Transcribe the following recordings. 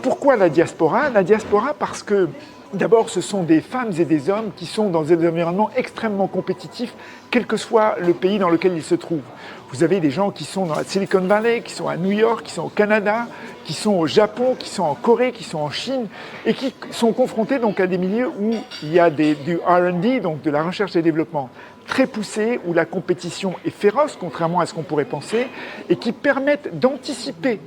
pourquoi la diaspora? La diaspora parce que d'abord, ce sont des femmes et des hommes qui sont dans des environnements extrêmement compétitifs, quel que soit le pays dans lequel ils se trouvent. Vous avez des gens qui sont dans la Silicon Valley, qui sont à New York, qui sont au Canada, qui sont au Japon, qui sont en Corée, qui sont en Chine, et qui sont confrontés donc à des milieux où il y a du R&D, donc de la recherche et développement, très poussé, où la compétition est féroce, contrairement à ce qu'on pourrait penser, et qui permettent d'anticiper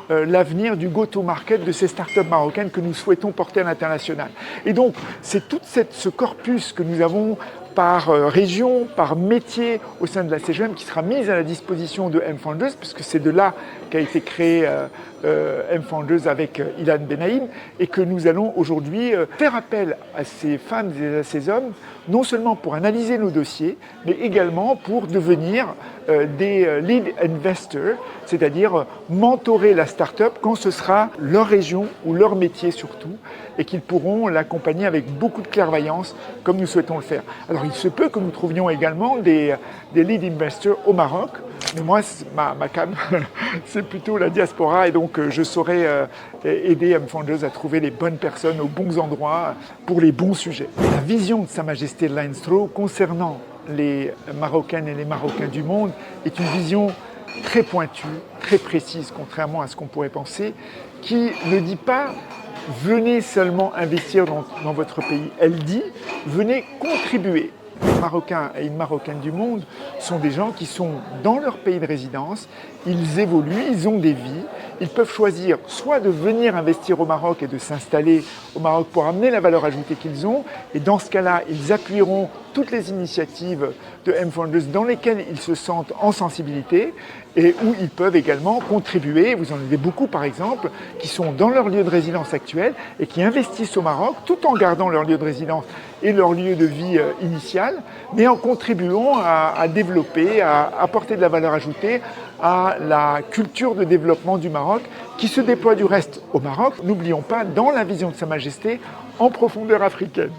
l'avenir du go-to-market de ces startups marocaines que nous souhaitons porter à l'international. Et donc, c'est tout ce corpus que nous avons par région, par métier au sein de la CGM qui sera mise à la disposition de M-Founders, puisque c'est de là qu'a été créé M-Founders avec Ilan Benaïm, et que nous allons aujourd'hui faire appel à ces femmes et à ces hommes, non seulement pour analyser nos dossiers, mais également pour devenir des lead investors, c'est-à-dire mentorer la start-up quand ce sera leur région ou leur métier surtout, et qu'ils pourront l'accompagner avec beaucoup de clairvoyance, comme nous souhaitons le faire. Alors il se peut que nous trouvions également des lead investors au Maroc, mais moi, ma cam, c'est plutôt la diaspora, et donc je saurais aider M-Founders à trouver les bonnes personnes aux bons endroits pour les bons sujets. La vision de Sa Majesté Leinstro concernant les Marocaines et les Marocains du monde est une vision très pointue, très précise, contrairement à ce qu'on pourrait penser, qui ne dit pas « venez seulement investir dans votre pays », elle dit « venez contribuer ». Les Marocains et les Marocaines du monde sont des gens qui sont dans leur pays de résidence, ils évoluent, ils ont des vies, ils peuvent choisir soit de venir investir au Maroc et de s'installer au Maroc pour amener la valeur ajoutée qu'ils ont, et dans ce cas-là, ils appuieront toutes les initiatives de M-Founders dans lesquelles ils se sentent en sensibilité et où ils peuvent également contribuer. Vous en avez beaucoup par exemple qui sont dans leur lieu de résidence actuel et qui investissent au Maroc tout en gardant leur lieu de résidence et leur lieu de vie initial, mais en contribuant à développer, à apporter de la valeur ajoutée à la culture de développement du Maroc qui se déploie du reste au Maroc. N'oublions pas, dans la vision de Sa Majesté, en profondeur africaine.